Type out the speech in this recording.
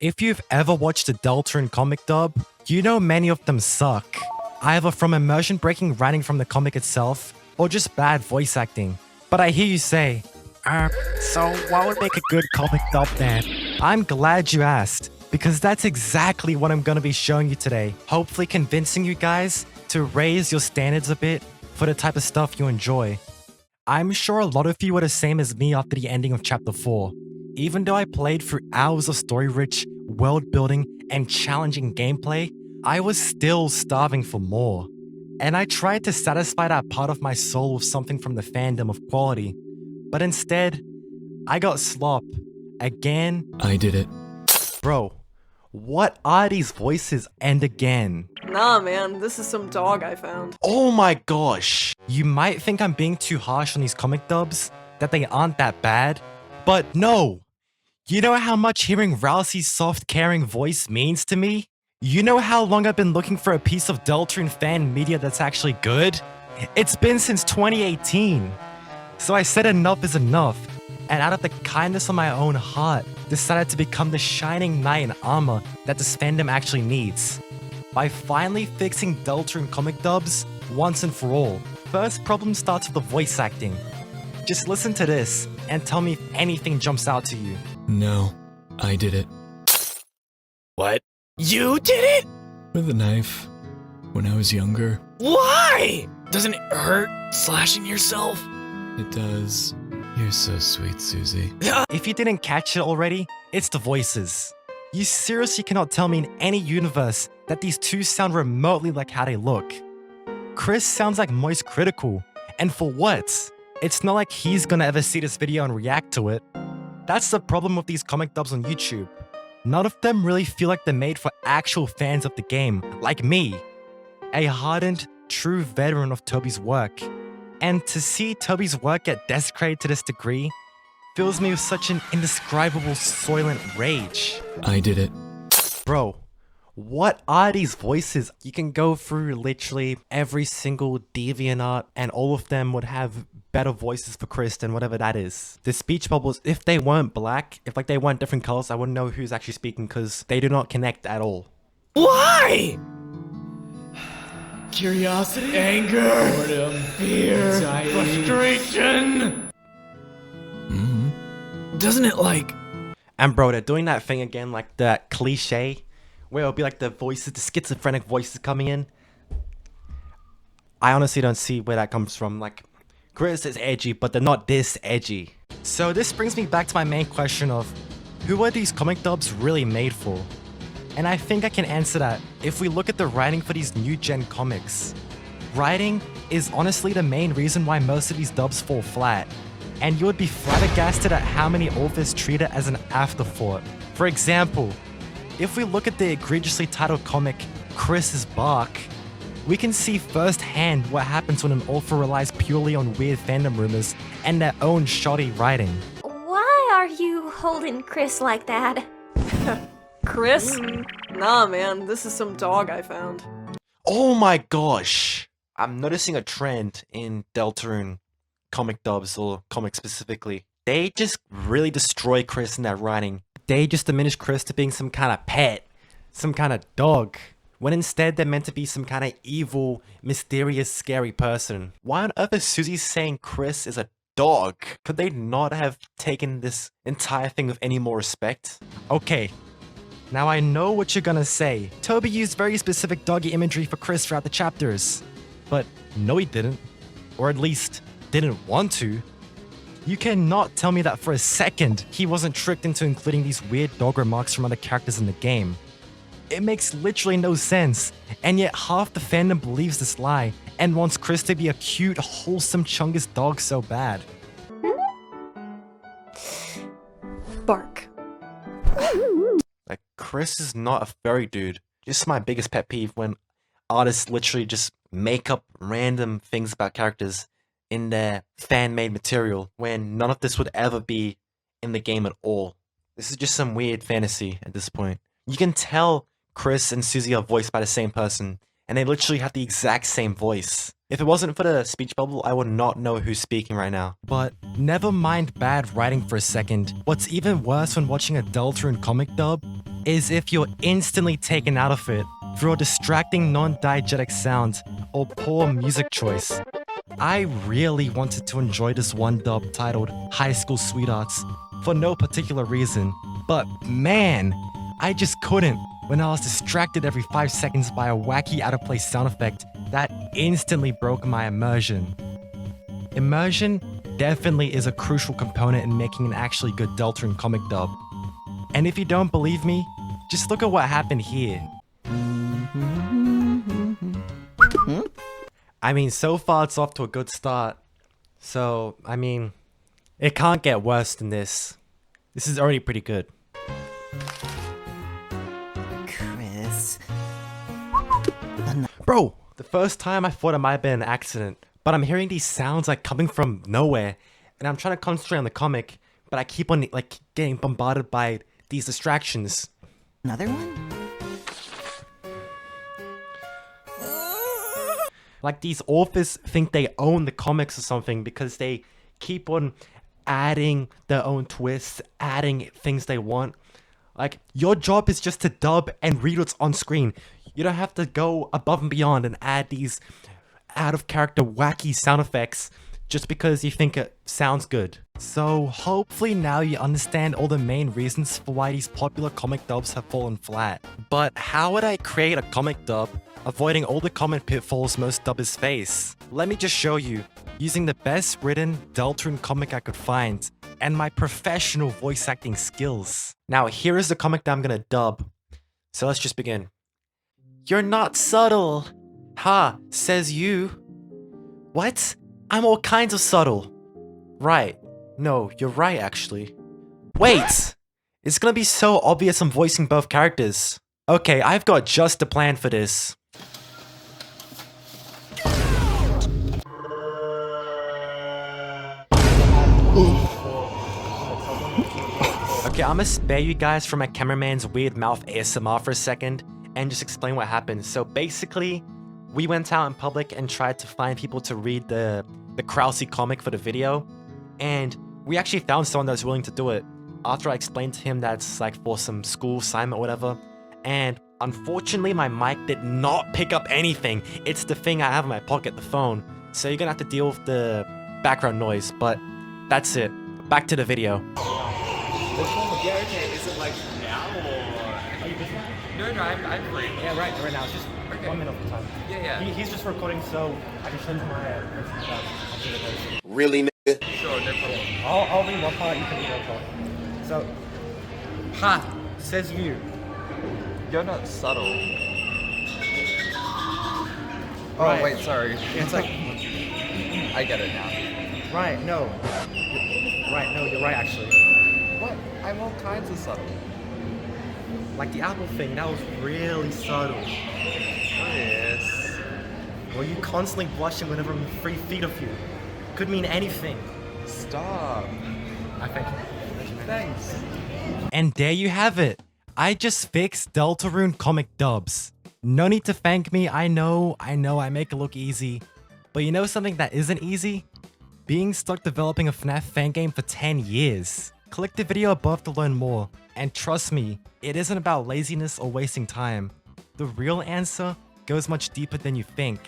If you've ever watched a Deltarune comic dub, you know many of them suck. Either from immersion-breaking writing from the comic itself, or just bad voice acting. But I hear you say, so what would make a good comic dub then? I'm glad you asked, because that's exactly what I'm gonna be showing you today. Hopefully convincing you guys to raise your standards a bit for the type of stuff you enjoy. I'm sure a lot of you were the same as me after the ending of Chapter 4. Even though I played through hours of story-rich, world-building, and challenging gameplay, I was still starving for more. And I tried to satisfy that part of my soul with something from the fandom of quality. But instead, I got slop. Again. I did it. Bro, what are these voices and again? Nah, man, this is some dog I found. Oh my gosh! You might think I'm being too harsh on these comic dubs, that they aren't that bad, but no! You know how much hearing Rousey's soft, caring voice means to me? You know how long I've been looking for a piece of Deltarune fan media that's actually good? It's been since 2018. So I said enough is enough, and out of the kindness of my own heart, decided to become the shining knight in armor that this fandom actually needs. By finally fixing Deltarune comic dubs once and for all. First problem starts with the voice acting. Just listen to this and tell me if anything jumps out to you. No, I did it. What? You did it? With a knife. When I was younger. Why? Doesn't it hurt slashing yourself? It does. You're so sweet, Susie. If you didn't catch it already, it's the voices. You seriously cannot tell me in any universe that these two sound remotely like how they look. Kris sounds like Moist Critical, and for what? It's not like he's gonna ever see this video and react to it. That's the problem with these comic dubs on YouTube. None of them really feel like they're made for actual fans of the game, like me, a hardened, true veteran of Toby's work. And to see Toby's work get desecrated to this degree fills me with such an indescribable soylent rage. I did it. Bro, what are these voices? You can go through literally every single DeviantArt and all of them would have better voices for Kris than whatever that is. The speech bubbles, if they weren't black, if like they weren't different colors, I wouldn't know who's actually speaking because they do not connect at all. Why? Curiosity, Anger, boredom, fear, anxiety, frustration. Doesn't it like... And bro, they're doing that thing again, like that cliche, where it'll be like the voices, the schizophrenic voices coming in. I honestly don't see where that comes from. Like, Kris is edgy, but they're not this edgy. So this brings me back to my main question of, who are these comic dubs really made for? And I think I can answer that if we look at the writing for these new-gen comics. Writing is honestly the main reason why most of these dubs fall flat. And you would be flabbergasted at how many authors treat it as an afterthought. For example, if we look at the egregiously titled comic, Kris's Bark, we can see firsthand what happens when an author relies purely on weird fandom rumors and their own shoddy writing. Why are you holding Kris like that? Kris? Nah, man, this is some dog I found. Oh my gosh! I'm noticing a trend in Deltarune comic dubs, or comics specifically. They just really destroy Kris in their writing. They just diminish Kris to being some kind of pet, some kind of dog, when instead they're meant to be some kind of evil, mysterious, scary person. Why on earth is Susie saying Kris is a dog? Could they not have taken this entire thing with any more respect? Okay. Now I know what you're gonna say. Toby used very specific doggy imagery for Kris throughout the chapters. But no he didn't. Or at least, didn't want to. You cannot tell me that for a second he wasn't tricked into including these weird dog remarks from other characters in the game. It makes literally no sense, and yet half the fandom believes this lie and wants Kris to be a cute, wholesome Chungus dog so bad. Bark. Like, Kris is not a furry dude. Just my biggest pet peeve when artists literally just make up random things about characters in their fan-made material when none of this would ever be in the game at all. This is just some weird fantasy at this point. You can tell Kris and Susie are voiced by the same person, and they literally have the exact same voice. If it wasn't for the speech bubble, I would not know who's speaking right now. But never mind bad writing for a second. What's even worse when watching a Deltarune comic dub is if you're instantly taken out of it through a distracting non-diegetic sound or poor music choice. I really wanted to enjoy this one dub titled High School Sweethearts for no particular reason, but man, I just couldn't when I was distracted every 5 seconds by a wacky out-of-place sound effect that instantly broke my immersion. Immersion definitely is a crucial component in making an actually good Deltarune comic dub. And if you don't believe me, just look at what happened here. I mean, so far it's off to a good start. So, I mean, it can't get worse than this. This is already pretty good. Kris. Bro, the first time I thought it might have been an accident, but I'm hearing these sounds like coming from nowhere, and I'm trying to concentrate on the comic, but I keep on like getting bombarded by these distractions. Another one? Like these authors think they own the comics or something because they keep on adding their own twists, adding things they want. Like, your job is just to dub and read what's on screen. You don't have to go above and beyond and add these out of character wacky sound effects just because you think it sounds good. So hopefully now you understand all the main reasons for why these popular comic dubs have fallen flat. But how would I create a comic dub avoiding all the common pitfalls most dubbers face? Let me just show you, using the best written Deltarune comic I could find and my professional voice acting skills. Now here is the comic that I'm gonna dub. So let's just begin. You're not subtle. Ha, says you. What? I'm all kinds of subtle. Right. No, you're right actually. Wait! It's gonna be so obvious I'm voicing both characters. Okay, I've got just a plan for this. Okay, I'm gonna spare you guys from my cameraman's weird mouth ASMR for a second and just explain what happened. So basically, we went out in public and tried to find people to read the Krause comic for the video, and we actually found someone that was willing to do it after I explained to him that's like for some school assignment or whatever. And unfortunately, my mic did not pick up anything. It's the thing I have in my pocket, the phone. So you're gonna have to deal with the background noise, but that's it. Back to the video. Yeah, okay. Is it like now or? Are you busy? No, I'm free. Yeah, right now. It's just Okay. 1 minute of time. Yeah. He's just recording, so I can send him my Really, nigga? Sure, no problem. I'll read one part, you can read one part. So, ha, says you. You're not subtle. Oh, Right. wait, sorry. It's like. I get it now. Right, no. Right, no, you're right actually. What? I'm all kinds of subtle. Like the apple thing, that was really subtle. Yes. Well, you constantly blushing whenever I'm 3 feet of you. Could mean anything. Stop. I thank you. Thanks. And there you have it. I just fixed Deltarune Comic Dubs. No need to thank me, I know I make it look easy. But you know something that isn't easy? Being stuck developing a FNAF fan game for 10 years. Click the video above to learn more. And trust me, it isn't about laziness or wasting time. The real answer goes much deeper than you think.